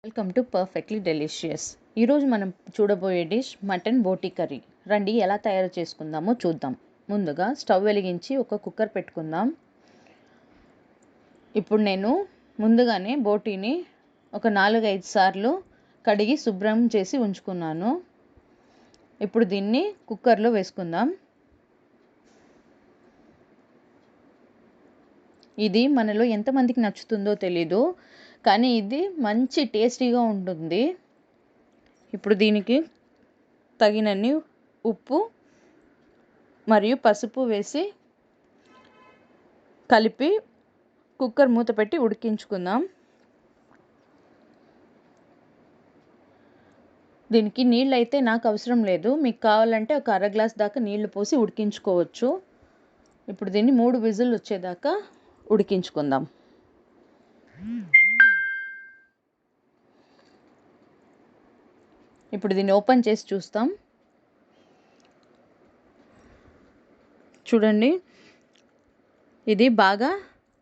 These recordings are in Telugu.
Welcome to perfectly delicious. ఈరోజు మనం చూడబోయే డిష్ మటన్ బోటీ కర్రీ. రండి ఎలా తయారు చేసుకుందామో చూద్దాం. ముందుగా స్టవ్ వెలిగించి ఒక కుక్కర్ పెట్టుకుందాం. ఇప్పుడు నేను ముందుగానే బోటీని ఒక 4-5 సార్లు కడిగి శుభ్రం చేసి ఉంచుకున్నాను. ఇప్పుడు దీన్ని కుక్కర్లో వేసుకుందాం. ఇది మనలో ఎంతమందికి నచ్చుతుందో తెలీదు, కానీ ఇది మంచి టేస్టీగా ఉంటుంది. ఇప్పుడు దీనికి తగినన్ని ఉప్పు మరియు పసుపు వేసి కలిపి కుక్కర్ మూత పెట్టి ఉడికించుకుందాం. దీనికి నీళ్ళు అయితే నాకు అవసరం లేదు, మీకు కావాలంటే ఒక అర గ్లాస్ దాకా నీళ్లు పోసి ఉడికించుకోవచ్చు. ఇప్పుడు దీన్ని 3 విజిల్ వచ్చేదాకా ఉడికించుకుందాం. ఇప్పుడు దీన్ని ఓపెన్ చేసి చూస్తాం. చూడండి, ఇది బాగా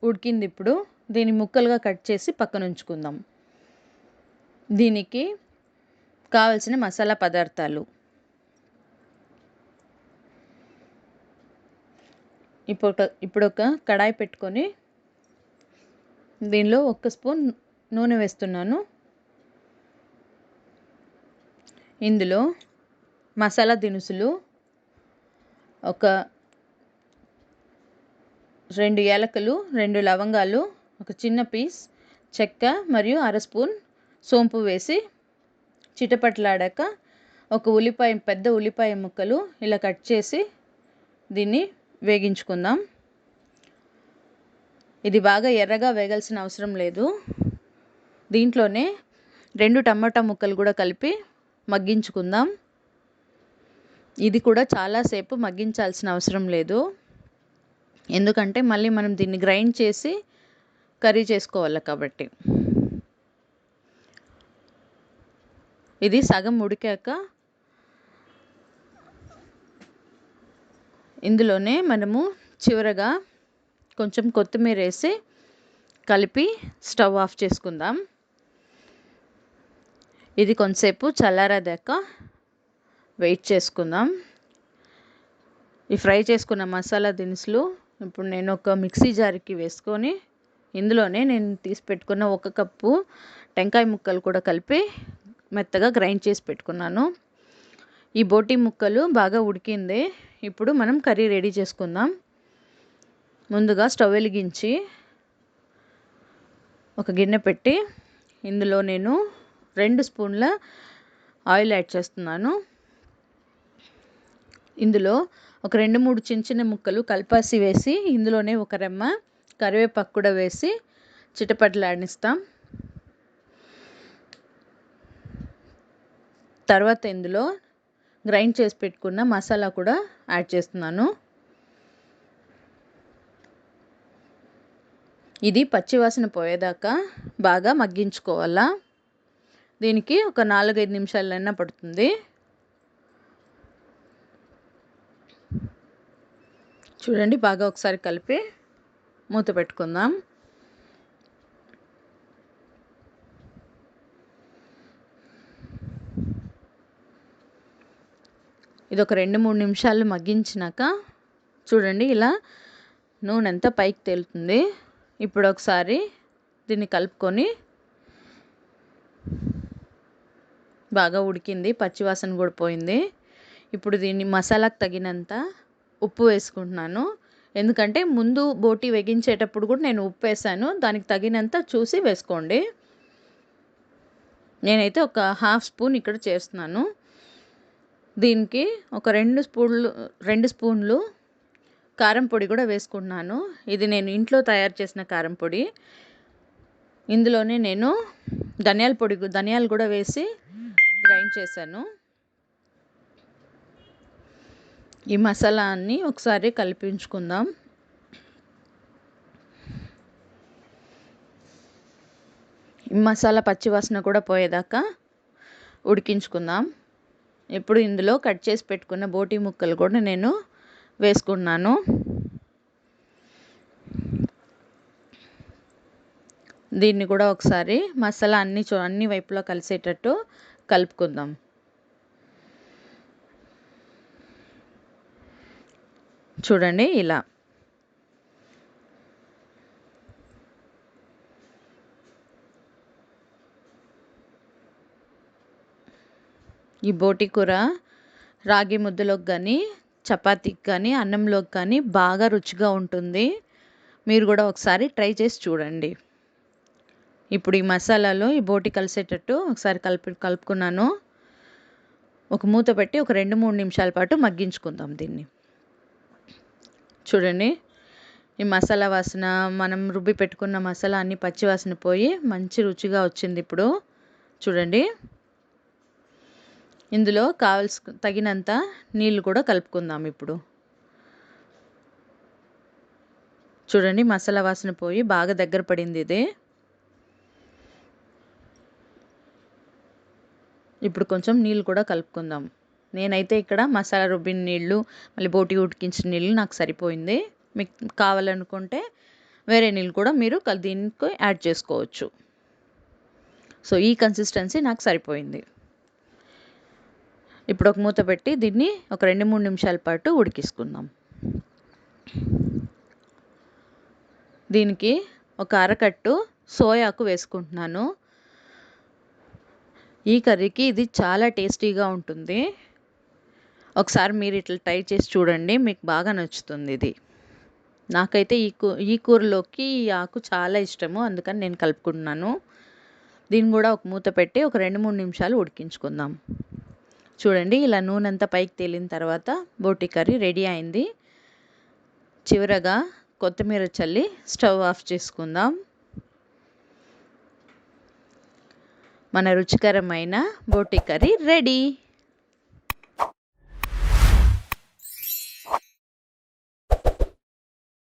ఉడికింది. ఇప్పుడు దీన్ని ముక్కలుగా కట్ చేసి పక్కన ఉంచుకుందాం. దీనికి కావలసిన మసాలా పదార్థాలు: ఇప్పుడు ఒక కడాయి పెట్టుకొని దీనిలో 1 స్పూన్ నూనె వేస్తున్నాను. ఇందులో మసాలా దినుసులు, ఒక 2 యాలకులు, 2 లవంగాలు, ఒక చిన్న పీస్ చెక్క మరియు అర స్పూన్ సోంపు వేసి చిటపట్లాడాక ఒక పెద్ద ఉల్లిపాయ ముక్కలు ఇలా కట్ చేసి దీన్ని వేగించుకుందాం. ఇది బాగా ఎర్రగా వేగాల్సిన అవసరం లేదు. దీంట్లోనే 2 టమాటా ముక్కలు కూడా కలిపి మగ్గించుకుందాం. ఇది కూడా చాలాసేపు మగ్గించాల్సిన అవసరం లేదు, ఎందుకంటే మళ్ళీ మనం దీన్ని గ్రైండ్ చేసి కర్రీ చేసుకోవాలి కాబట్టి. ఇది సగం ఉడికాక ఇందులోనే మనము చివరగా కొంచెం కొత్తిమీర వేసి కలిపి స్టవ్ ఆఫ్ చేసుకుందాం. ఇది కొంతసేపు చల్లారేదాకా వెయిట్ చేసుకుందాం. ఈ ఫ్రై చేసుకున్న మసాలా దినుసులు ఇప్పుడు నేను ఒక మిక్సీ జార్కి వేసుకొని ఇందులోనే నేను తీసి పెట్టుకున్న 1 కప్పు టెంకాయ ముక్కలు కూడా కలిపి మెత్తగా గ్రైండ్ చేసి పెట్టుకున్నాను. ఈ బోటీ ముక్కలు బాగా ఉడికింది. ఇప్పుడు మనం కర్రీ రెడీ చేసుకుందాం. ముందుగా స్టవ్ వెలిగించి ఒక గిన్నె పెట్టి ఇందులో నేను 2 స్పూన్ల ఆయిల్ యాడ్ చేస్తున్నాను. ఇందులో ఒక 2-3 చిన్న చిన్న ముక్కలు కల్పాసి వేసి ఇందులోనే ఒక రెమ్మ కరివేపాకు కూడా వేసి చిటపటలాడిస్తాం. తర్వాత ఇందులో గ్రైండ్ చేసి పెట్టుకున్న మసాలా కూడా యాడ్ చేస్తున్నాను. ఇది పచ్చివాసన పోయేదాకా బాగా మగ్గించుకోవాలా. దీనికి ఒక 4-5 నిమిషాలైనా పడుతుంది. చూడండి, బాగా ఒకసారి కలిపి మూత పెట్టుకుందాం. ఇది ఒక 2-3 నిమిషాలు మగ్గించినాక చూడండి, ఇలా నూనె అంతా పైకి తేలుతుంది. ఇప్పుడు ఒకసారి దీన్ని కలుపుకొని బాగా ఉడికింది, పచ్చివాసన కూడా పోయింది. ఇప్పుడు దీన్ని మసాలాకు తగినంత ఉప్పు వేసుకుంటున్నాను, ఎందుకంటే ముందు బోటీ వేగించేటప్పుడు కూడా నేను ఉప్పు వేసాను. దానికి తగినంత చూసి వేసుకోండి. నేనైతే ఒక 1/2 స్పూన్ ఇక్కడ చేస్తున్నాను. దీనికి ఒక 2 స్పూన్లు కారం పొడి కూడా వేసుకుంటున్నాను. ఇది నేను ఇంట్లో తయారు చేసిన కారం పొడి. ఇందులోనే నేను ధనియాలు కూడా వేసి గ్రైండ్ చేశాను. ఈ మసాలా అన్నీ ఒకసారి కలిపించుకుందాం. ఈ మసాలా పచ్చివాసన కూడా పోయేదాకా ఉడికించుకుందాం. ఇప్పుడు ఇందులో కట్ చేసి పెట్టుకున్న బోటీ ముక్కలు కూడా నేను వేసుకున్నాను. దీన్ని కూడా ఒకసారి మసాలా అన్ని వైపులా కలిసేటట్టు కలుపుకుందాం. చూడండి ఇలా. ఈ బోటి కూర రాగి ముద్దలోకి కానీ, చపాతీకి కానీ, అన్నంలోకి కానీ బాగా రుచిగా ఉంటుంది. మీరు కూడా ఒకసారి ట్రై చేసి చూడండి. ఇప్పుడు ఈ మసాలాలో ఈ బోటి కలిసేటట్టు ఒకసారి కలుపుకున్నాను. ఒక మూత పెట్టి ఒక 2-3 నిమిషాల పాటు మగ్గించుకుందాం దీన్ని. చూడండి ఈ మసాలా వాసన, మనం రుబ్బి పెట్టుకున్న మసాలా అన్ని పచ్చి వాసన పోయి మంచి రుచిగా వచ్చింది. ఇప్పుడు చూడండి ఇందులో తగినంత నీళ్ళు కూడా కలుపుకుందాం. ఇప్పుడు చూడండి మసాలా వాసన పోయి బాగా దగ్గర పడింది ఇది. ఇప్పుడు కొంచెం నీళ్ళు కూడా కలుపుకుందాం. నేనైతే ఇక్కడ మసాలా రుబ్బిన నీళ్ళు, మళ్ళీ బోటి ఉడికించిన నీళ్ళు నాకు సరిపోయింది. మీకు కావాలనుకుంటే వేరే నీళ్ళు కూడా మీరు దీనికి యాడ్ చేసుకోవచ్చు. సో ఈ కన్సిస్టెన్సీ నాకు సరిపోయింది. ఇప్పుడు ఒక మూత పెట్టి దీన్ని ఒక 2-3 నిమిషాల పాటు ఉడికించుకుందాం. దీనికి ఒక అరకట్టు సోయాకు వేసుకుంటున్నాను. ఈ కర్రీకి ఇది చాలా టేస్టీగా ఉంటుంది. ఒకసారి మీరు ఇట్లా ట్రై చేసి చూడండి, మీకు బాగా నచ్చుతుంది ఇది. నాకైతే ఈ కూరలోకి ఈ ఆకు చాలా ఇష్టము, అందుకని నేను కలుపుకుంటున్నాను. దీన్ని కూడా ఒక మూత పెట్టి ఒక 2-3 నిమిషాలు ఉడికించుకుందాం. చూడండి ఇలా నూనె అంతా పైకి తేలిన తర్వాత బోటి కర్రీ రెడీ అయింది. చివరగా కొత్తిమీర చల్లి స్టవ్ ఆఫ్ చేసుకుందాం. మన రుచికరమైన బోటి కర్రీ రెడీ.